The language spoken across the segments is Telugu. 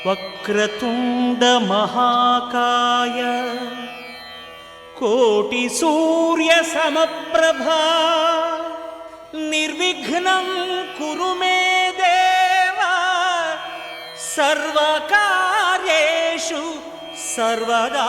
వక్రతుండ మహాకాయ కోటి సూర్య సమప్రభా నిర్విఘ్నం కురు మే దేవ సర్వకార్యేషు సర్వదా.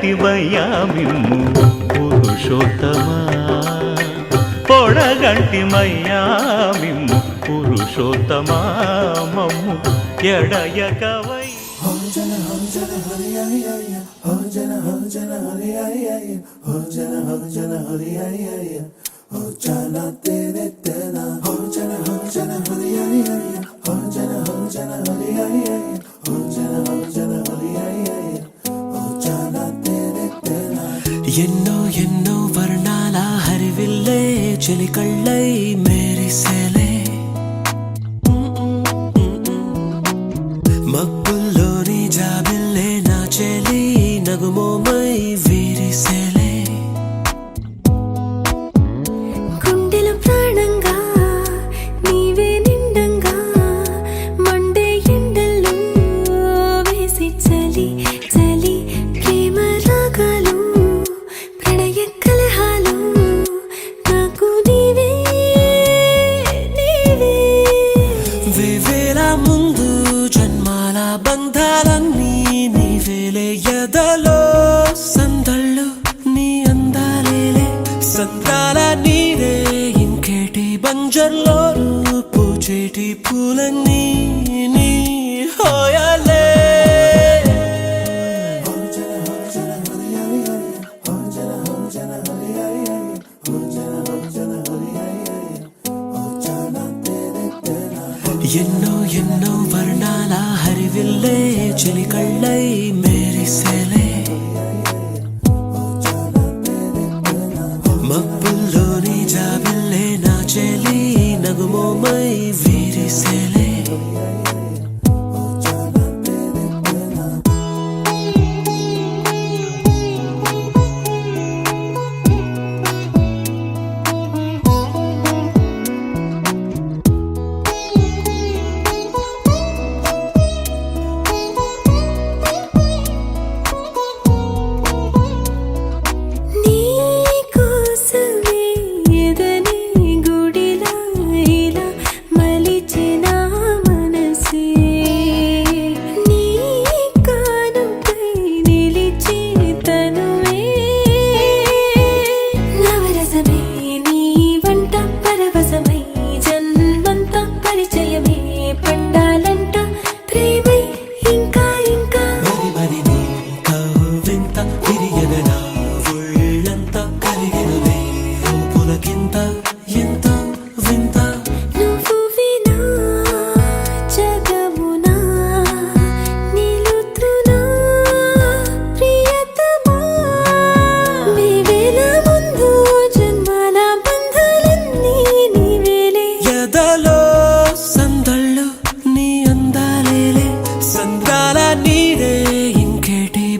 పొడగంటిమయ్యామిమ్ము పురుషోత్తమా పొడగంటిమయ్యామిమ్ము పురుషోత్తమా మమ్ము ఎడయకవై. ఎన్నో ఎన్నో వర్ణాల హరివిల్లే చెలికళ్ళై మేరిసేలే మబ్బుల్లోని జాబిల్లే నా చెలి నగుమోమై వీరిసేలే గుండెల ప్రాణంగా నీవే నిండంగా మండే ఎండల్లో వేసి చలి చలి ప్రేమ రాగాలు బంధాలన్నీ నీవేలే ఎదలో సందళ్ళు నీ అందాలేలే సంతాల నీరే ఇంకేటి బంజర్లో పూచేటి పూలన్నీ నీ హోయాలే. ఎన్నో ఎన్నో వర్ణాల హరివిల్లే చెలికళ్ళై మేరిసేలే మబ్బుల్లోని జాబిల్లే నా చెలి నగుమోమై వీరిసేలే.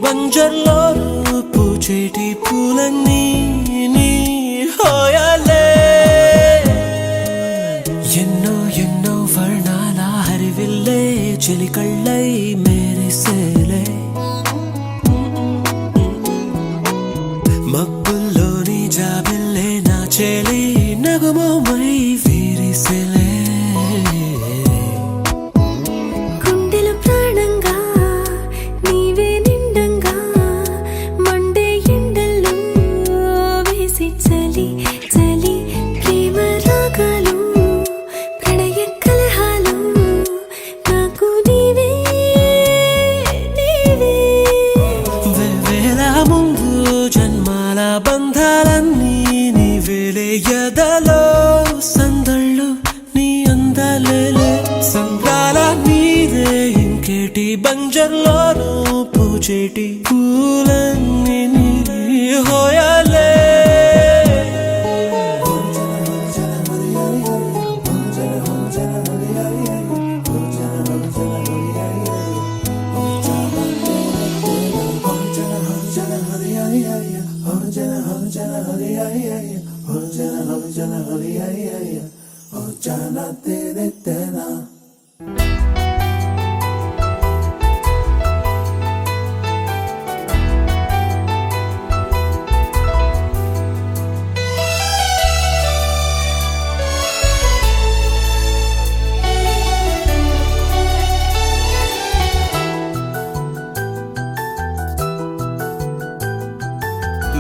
బంజర్లోను పూచేటి పూలన్నీ నీ హోయాలే ఎన్నో ఎన్నో వర్ణాల హరివిల్లే చెలికళ్ళై మెరిసేలే మబ్బుల్లోని జాబిల్లే నా చెలి నగుమోమై విరిసేలే గుండెల ప్రాణంగా నీవే నిండంగా మండే ఎండల్లో వేసి చలి చలి ప్రేమ రాగాలు ప్రణయ కలహాలు నాకు నీవే నీవే వేవేల ముందు జన్మాల బంధాలన్నీ నీవేలే ఎదలో సందళ్ళు నీ అందలేలే సంద్రాల నీదే ఇంకేటి బంజర్లోను పూచేటి పూలన్నీ నీ హోయాలే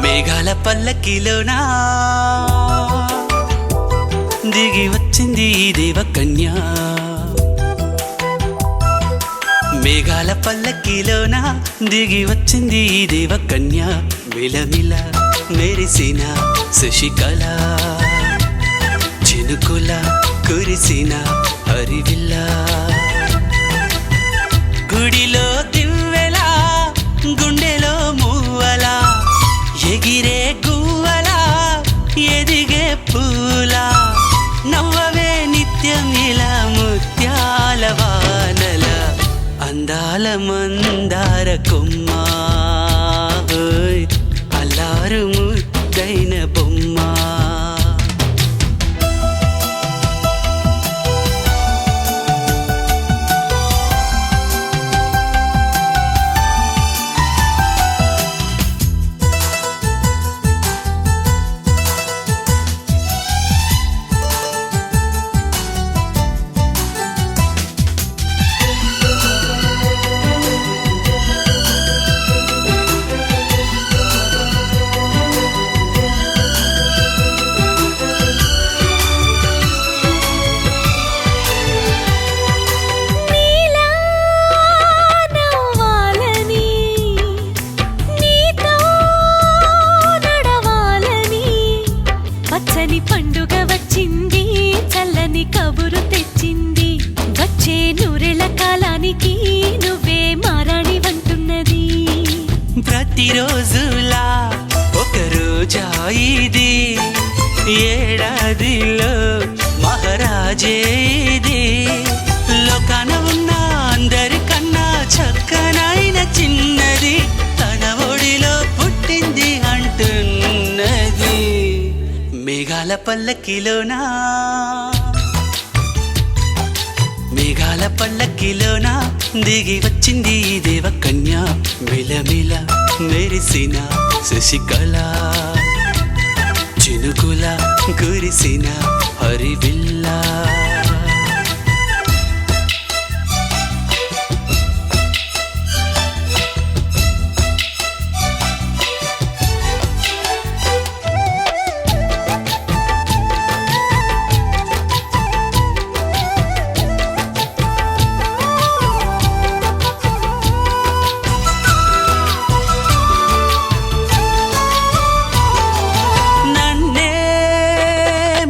మేఘాల పల్లకిలోనా దిగి వచ్చింది ఈ దేవకన్య మేఘాల పల్లకిలోనా దిగి వచ్చింది ఈ దేవకన్య మిలమిల మెరిసిన శశికళ చినుకుల కురిసిన హరివిల్ల గుడిలో దివ్వెలా గుండెలో మూవలా ఎగిరే గువ్వలా ఎదిగే పూలా నవ్వవే నిత్యం ఇలా ముత్యాల వానల అందాల మందార కొమ్మ ఓయ్ అల్లారు ముద్దైన బొమ్మ నీలా నవ్వాలని నీతో నడవాలని పచ్చని పండుగ వచ్చింది చల్లని కబురు తెచ్చింది వచ్చే నూరెల కాలానికి నువ్వే మారాణి వంటున్నది ప్రతిరోజులా ఒక రోజా ఇది ఏడాదిలో మహారాజే ఇది లోకాన ఉన్న అందరికన్నా చక్కనైన చిన్నది తన ఒడిలో పుట్టింది అంటున్నది మేఘాల పల్లకిలోనా మేఘాల పల్లకిలోనా దిగి వచ్చింది ఈ దేవకన్య మిలమిల మెరిసిన శశికళ చినుకుల కురిసిన హరివిల్లా నన్నే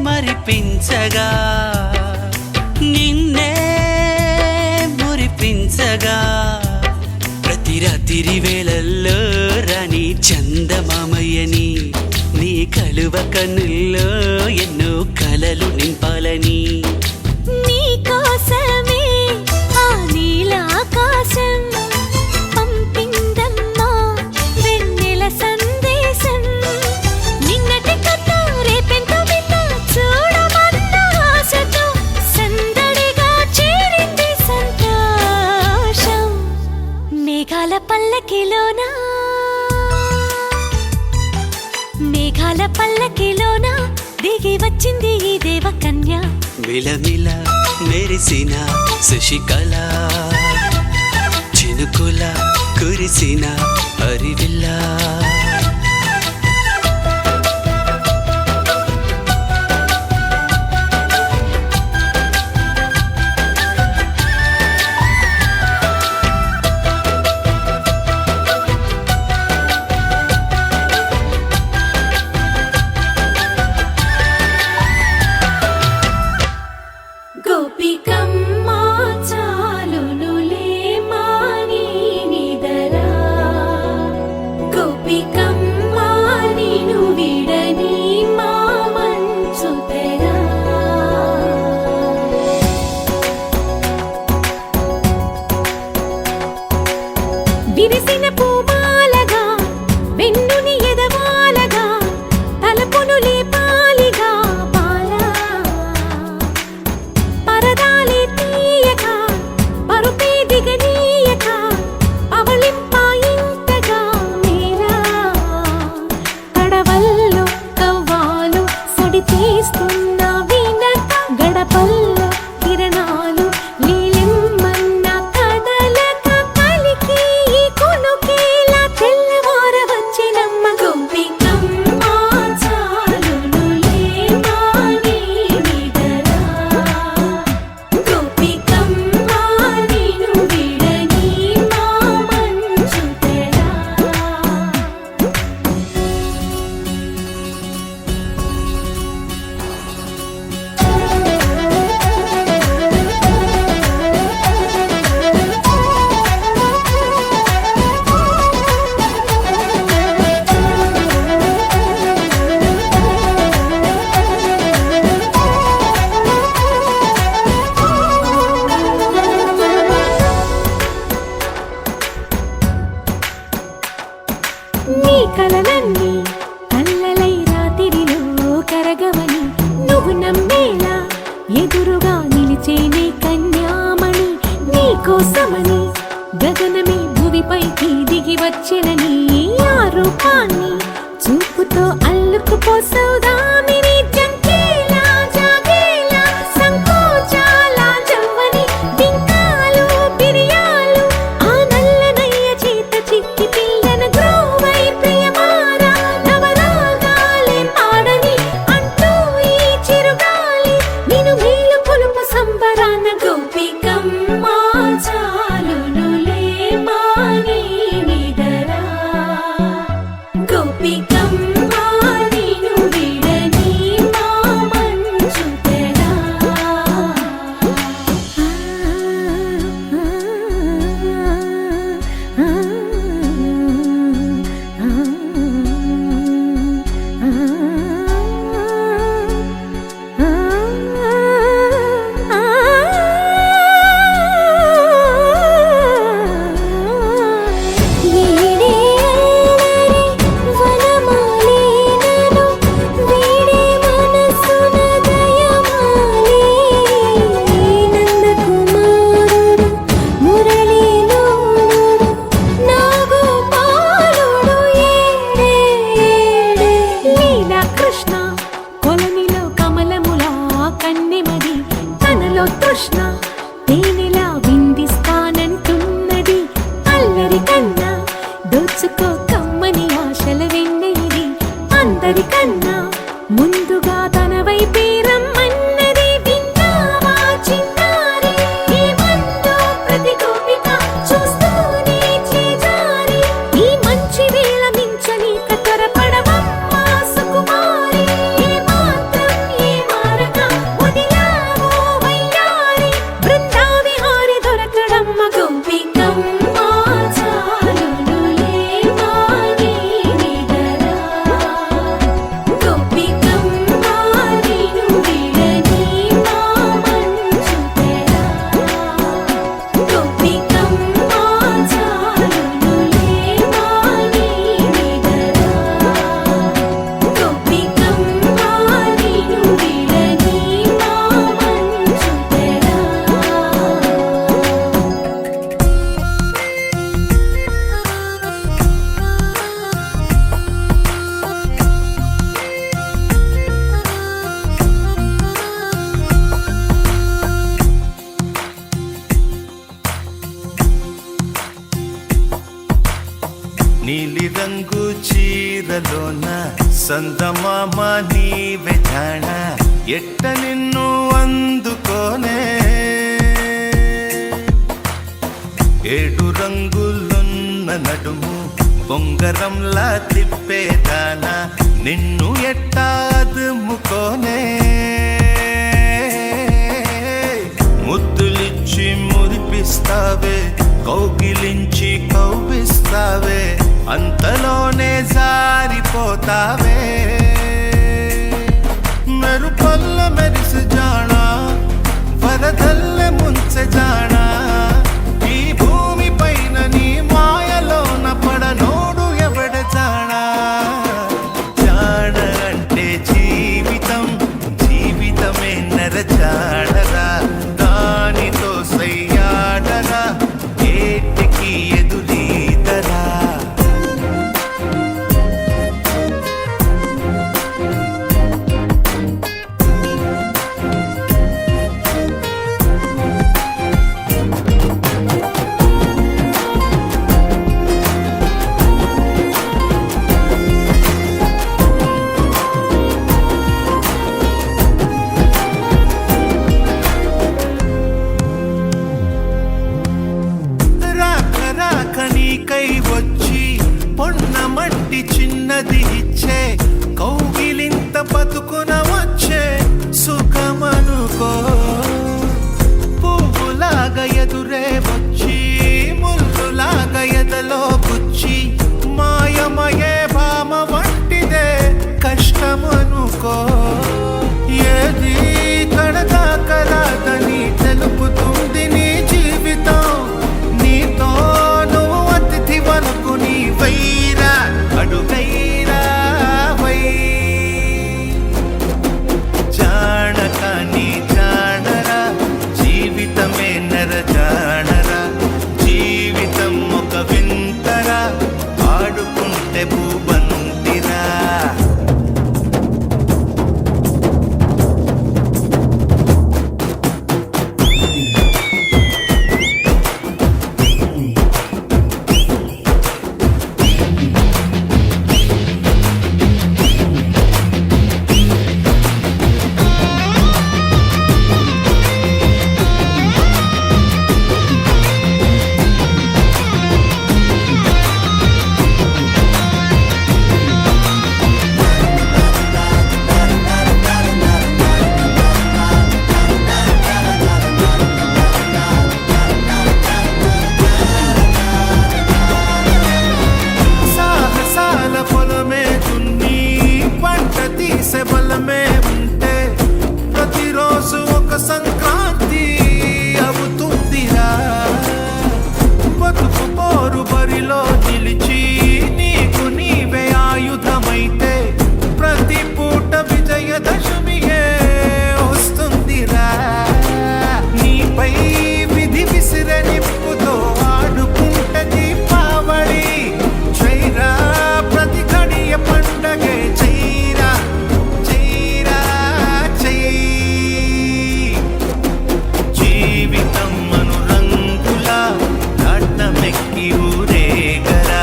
మరిపించగా నిన్నే మురిపించగా ప్రతి రాత్రి వేళల్లో రాణి చందమామయ్యని నీ కలువ కన్నుల్లో ఎన్నో కలలు నింపాలని నీ కోసమే ఆ నీలాకాశం పంపిందమ్మా మేఘాల పల్లకిలోనా మేఘాల పల్లకిలోనా దిగి వచ్చింది ఈ దేవకన్య మిలమిల మెరిసిన శశికళ చినుకుల కురిసిన హరివిల్లా గోపికమ్మ చాలునులే మాని నిదరా గోపికమ్మ నిను విడని మా మంచు తెరా విరిసిన పూమాలగా వెన్నుని ఎదవాలగా తలపును లేపాలిగా బాలా పరదాలే తీయక పరుపే దిగనీయక అవళింపాయింతగా మేరా కడవల్లో కవ్వాలు సడి తీస్తున్న వీణత గడపల్లో కిరణాలు లీలిమ్మన్న కదలక కలికి ఈ కొనుకేలా తెల్లవార వచ్చినమ్మ గోపికమ్మ చాలునులే మాని నిదరా గోపికమ్మ నిను విడని మా మంచు తెరా నీ కలలన్నీ కల్లలై రాత్రిలో కరగవని నువ్వు నమ్మేలా ఎదురుగా నిలిచేనే కన్యామణి నీ కోసమని గగనమే భువిపైకి దిగి వచ్చినని ఆ రూపాన్ని చూపుతో అల్లుకుపోసౌదామిని జంకేలా జాగేలా సంకోచాల జవ్వని బింకాలు బిరియాలు ఆ నల్లనయ్య చేత చిక్కి పిల్లన గ్రోవై ప్రియమారా నవరాగాలే పాడని అంటూ ఈ చిరుగాలి నిను మేలు పొలుపు సంబరాన గోపికమ్మ చాలునులే మాని నిదరా గోపి నీలి రంగు చీరలోన సందమామ నీవే జాణ ఎట్ట నిన్ను అందుకోనే ఏడు రంగులున్న నడుము బొంగరంలా తిప్పేదానా నిన్ను ఎట్టా అదుముకోనే ముద్దులిచ్చి మురిపిస్తావే కౌగిలించి కౌగిస్తావే అంతలోనే జారిపోతావే మెరుపల్ల మెరిసి జానా వరదల్ల ముంచె జానా ఈ భూమి పైన నీ మాయలోన పడనోడు ఎవడ జానా జాణ అంటే జీవితం జీవితమే నర జాడరా దానితో సయ్యాడరా ఏటికి ఎదురీదరా నీకై వచ్చి పొన్న మట్టి చిన్నది ఇచ్చే కౌగిలింత బతుకున వచ్చే సుఖమనుకో పువ్వులాగా ఎదురే వచ్చి ముల్లులాగా ఎదలో గుచ్చి మాయమయే భామ వంటిదే కష్టమనుకో ఏది కడదాకరాదని తెలుపుతుంది నీ జీవితం నీతో వరకు నీ వైరా అడుగైరా వై జానక నీ జానరా జీవితమే నర జానరా జీవితం ఒక వింతరా ఆడుకుంటే భూబంతిరా బలమే ఉంటే ప్రతిరోజు ఒక సంక్రాంతి అవుతుందిరా బతుకు పోరు బరిలో నిలిచి నీకు నీవే ఆయుధమైతే ప్రతి పూట విజయదశమియే వస్తుందిరా నీపై విధి విసిరే నిప్పుతో ఆడుకుంటే దీపావళి చైరా ప్రతి గడియ పండగే చైరా జీవితం అనురంగుల నాటమెక్కి ఊరేగరా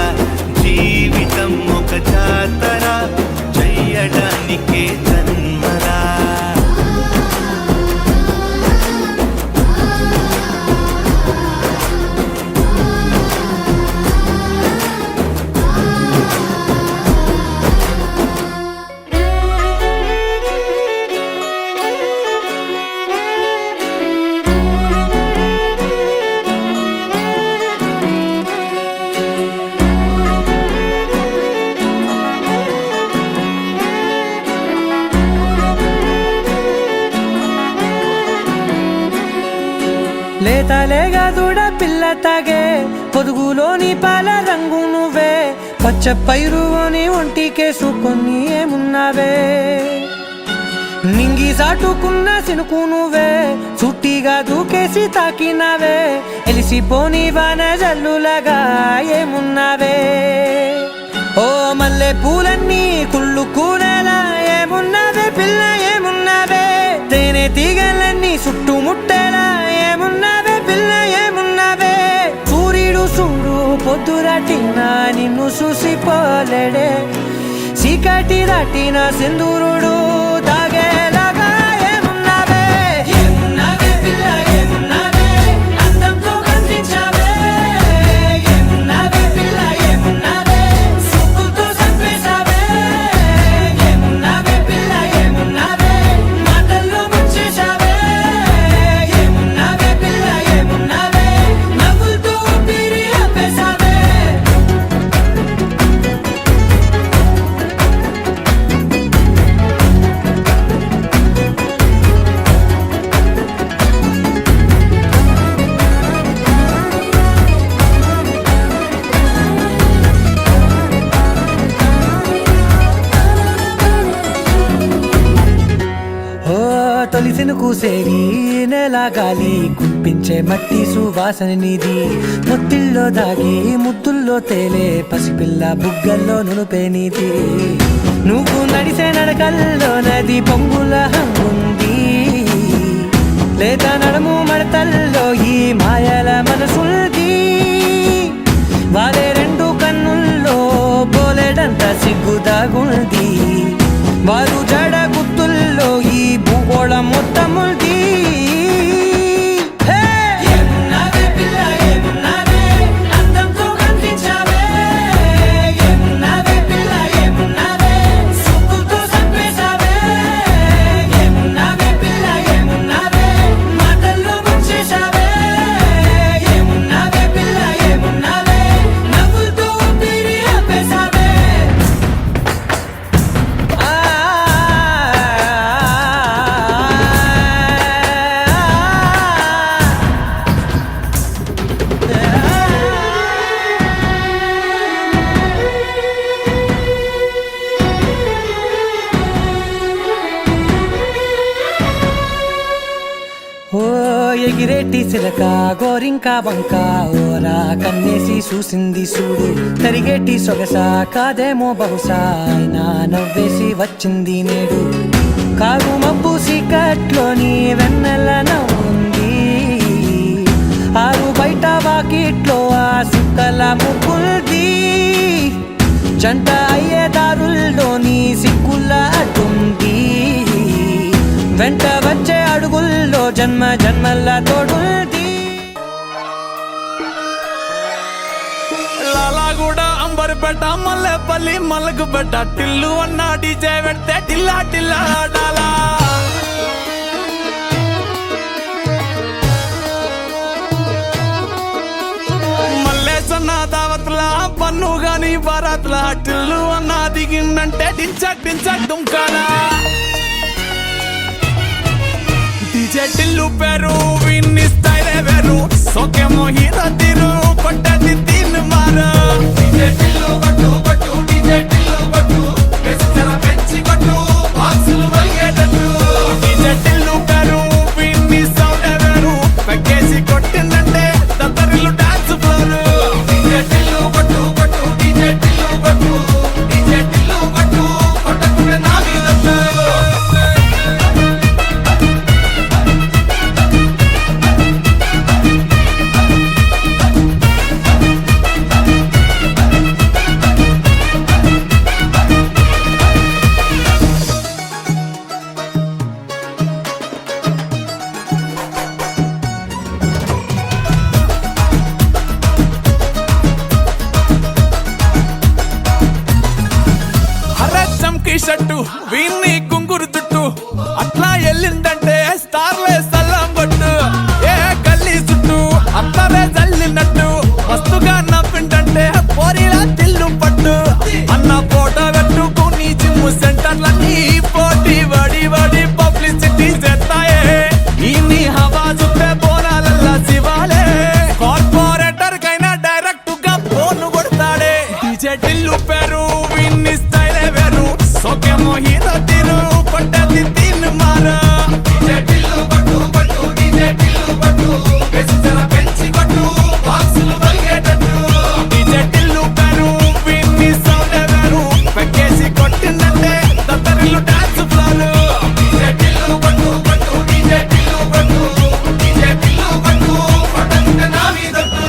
జీవితం ఒక జాతర చెయ్యడానికే జన్మరా లేతలేగా దూడ పిల్ల తాగే పొదుగులోని పాల రంగు నువ్వే పచ్చ పైరుని ఒంటికేసుకొని ఏమున్నావే నింగి సాటుకున్న సినుకు నువ్వే చుట్టిగా దూకేసి తాకినావే ఎలిసిపోని వాన జల్లులాగా ఏమున్నావే ఓ మల్లె పూలన్నీ కుళ్ళు కూరలా ఏమున్నావే పిల్ల ఏమున్నావే తేనె తీగలన్నీ చుట్టుముట్టేలా ఏమున్నావే పిల్ల ఏమున్నావే సూర్యుడు చూడు పొద్దు దాటినా నిన్ను చూసిపోలేడే చీకటి దాటిన సింధూరుడు దాగేలాగా ఏమున్నావే ఏమున్నావే పిల్ల ఏమున్నావే అందంతో కనిపించావే ఏమున్నావే పిల్ల ఏమున్నావే సుక్కుతో చంపేశావే ఏమున్నావే పిల్ల ఏమున్నావే మాటల్లో ముంచేశావే ఏమున్నావే పిల్ల ఏమున్నావే నవ్వులతో ఊపిరి ఆపేశావే ఓ తొలిసిన కూసేగి నెల గాలి కుప్పించే మట్టి సువాసన నీది ముత్తిల్లో దాగి ముత్తుల్లో తేలే పసిపిల్ల బుగ్గల్లో నునుపే నీది నువ్వు నడిసే నడకల్లో నది పొంగుల హంగుంది లేత నడుము మడతల్లో ఈ మాయల మనసుంది వారే రెండు కన్నుల్లో బోలెడంత సిగ్గుదాగుంది వారు జడ గుత్తుల్లో ఈ భూగోళం మొత్తముంది ఏమున్నావే పిల్ల ఏమున్నావే అందంతో కనిపించావే ఏమున్నావే పిల్ల ఏమున్నావే సుక్కుతో చంపేశావే ఏమున్నావే పిల్ల ఏమున్నావే మాటల్లో ముంచేశావే ఏమున్నావే పిల్ల ఏమున్నావే నవ్వులతో ఊపిరి ఆపేశావే ఓ ఎగిరేటి సిలక గోరింక వంక ఓరా కన్నేసి చూసింది చూడు తరిగేటి సొగస కాదేమో బహుశా అయినా నవ్వేసి వచ్చింది నేడు కారు మబ్బు సీకట్లోని వెన్నెల నవ్వుంది ఆరు బయట వాకిట్లో ఆ సుక్కల ముగ్గుల్ది జంట అయ్యే దారుల్లోని సిక్కుల అడ్డుంది వెంట వచ్చే అడుగుల్లో జన్మ జన్మల్ల తోడుంది లాలాగూడ అంబర్పేట మల్లెపల్లి మలకుపేట టిల్లు అన్న డీజే పెడితే టిల్లా టిల్లా ఆడాలా మల్లేసన్న దావత్ల పన్ను గాని బారాత్ల టిల్లు అన్న దిగిందంటే టించక్ టించక్ దుంకాలా డీజే టిల్లు పేరు విన్ని స్టైలే వేరు సోకేమో హీరో తీరు కొట్టది తీన్ మారు డీజే టిల్లు కొట్టు కొట్టు డీజే టిల్లు కొట్టు వెచ్చర పెంచి కొట్టు బాక్సులు మరిగేటట్టు డీజే టిల్లు పేరు విన్ని సౌండ్ వేరు పెక్కేసి కొట్టిందంటే తత్తరిల్లు డాన్స్ ఫ్లోర్ డీజే టిల్లు కొట్టు కొట్టు డీజే టిల్లు కొట్టు డీజే టిల్లు కొట్టు కొట్టకుండా నా మీద చమ్కీ షట్టు వీన్ని కుంగురు చుట్టు అట్లా ఎల్లిందంటే స్టార్లే సల్లం కొట్టు ఏ గల్లీ చుట్టూ అత్తరే జల్లినట్టు మస్తుగా నవ్విందంటే పోరిలా తిల్లు పట్టు అన్న ఫోటో పెట్టుకుని జిమ్ సెంటర్లన్నీ పోటీ వడి వడి పబ్లిసిటీ చేస్తాయే ఈ హవా చూస్తే బోనాలల్లా శివాలే కార్పొరేటర్ కైనా డైరెక్ట్ గా ఫోన్ కొడతాడే డీజే టిల్లు పేరు విన్ని స్టైలే వేరు సోకేమో హీరో తీరు కొట్టది తీన్ మారు డీజే టిల్లు కొట్టు కొట్టు డీజే టిల్లు కొట్టు వెచ్చర పెంచి కొట్టు బాక్సులు మరిగేటట్టు డీజే టిల్లు పేరు విన్ని సౌండ్ వేరు పెక్కేసి కొట్టిందంటే తత్తరిల్లు డాన్స్ ఫ్లోర్ డీజే టిల్లు కొట్టు కొట్టు డీజే టిల్లు కొట్టు డీజే టిల్లు కొట్టు కొట్టకుండా నా మీదట్టు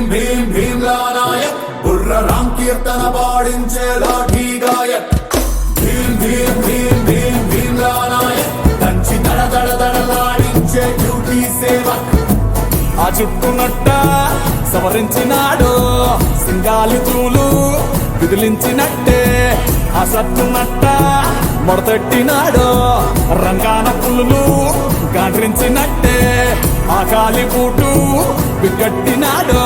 భీం భీమ్లా నాయక్ బుర్ర రామ్ కీర్తన పాడించే లాఠీ గాయక్ భీం భీం భీం భీం భీమ్లా నాయక్ దంచి దడ దడ దడలాడించే డ్యూటీ సేవక్ ఆ చుట్టునట్ట సవరించినాడు సింగాలి చూలు విదిలించినట్టే ఆ సత్తునట్ట మొడతెట్టినాడు రంగాన పులులు గాండ్రించినట్టే ఆ కాలి బూటు బిగ్గట్టినాడు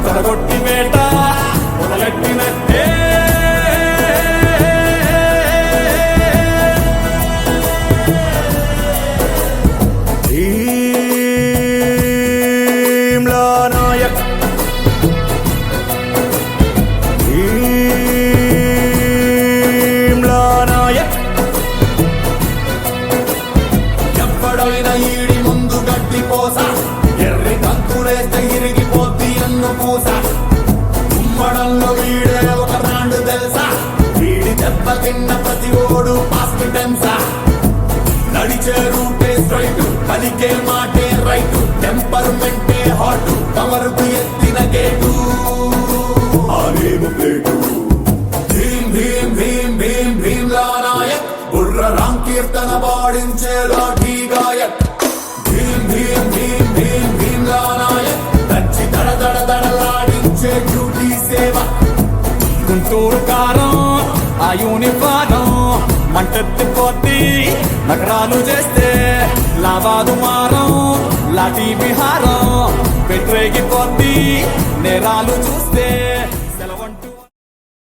తొడగొట్టి వేట మొదలెట్టినట్టే భీమ్లా నాయక్ భీమ్లా నాయక్ ఎప్పుడైనా ఈడి ముందు గట్టి పోస ఎర్రి కంకులేస్తే ఇరిగిపోద్ది అన్ను పూస ఉమ్మడంలో వీడే ఒక బ్రాండ్ తెలుసా వీడి దెబ్బ తిన్న ప్రతి ఓడు పాస్ట్ టెన్సా నడిచే రూటే స్ట్రైట్ పలికే మాటే రైట్ టెంపర్మెంటే హాట్ కవరుకు ఎత్తిన గేటు ఆలేము ప్లేటు భీం భీం భీం భీం భీమ్లా నాయక్ బుర్ర రామ్ కీర్తన పాడించే లాఠీ గాయక్ భీం భీం భీం భీం భీమ్లా నాయక్ దంచి దడ దడ దడలాడించే డ్యూటీ సేవ గుంటూరు కారం ఆ యూనిఫారం మంటెత్తిపోద్ది నగరాలు చేస్తే లావాదు మారం లాఠీ విహారం పెట్టేగిపోద్ది నేరాలు చూస్తే